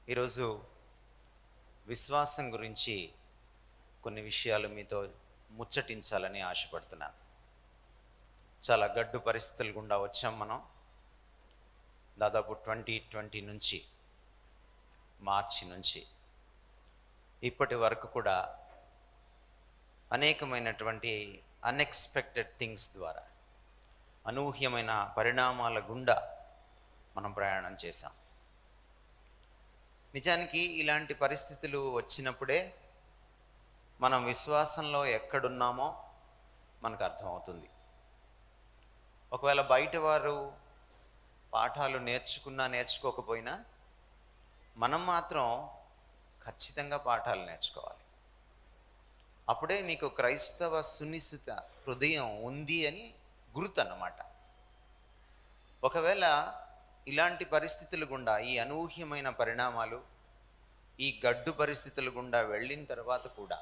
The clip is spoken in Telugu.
ఈరోజు విశ్వాసం గురించి కొన్ని విషయాలు మీతో ముచ్చటించాలని ఆశపడుతున్నాను. చాలా గడ్డు పరిస్థితులు గుండా వచ్చాం మనం. దాదాపు 2020 నుంచి, మార్చి నుంచి ఇప్పటి వరకు కూడా అనేకమైనటువంటి అన్ఎక్స్పెక్టెడ్ థింగ్స్ ద్వారా, అనూహ్యమైన పరిణామాల గుండా మనం ప్రయాణం చేశాం. నిజానికి ఇలాంటి పరిస్థితులు వచ్చినప్పుడే మనం విశ్వాసంలో ఎక్కడున్నామో మనకు అర్థమవుతుంది. ఒకవేళ బయట వారు పాఠాలు నేర్చుకోకపోయినా మనం మాత్రం ఖచ్చితంగా పాఠాలు నేర్చుకోవాలి. అప్పుడే మీకు క్రైస్తవ సునిశ్చిత హృదయం ఉంది అని గుర్తు అన్నమాట. ఒకవేళ ఇలాంటి పరిస్థితుల గుండా, ఈ అనూహ్యమైన పరిణామాలు, ఈ గడ్డు పరిస్థితుల గుండా వెళ్ళిన తర్వాత కూడా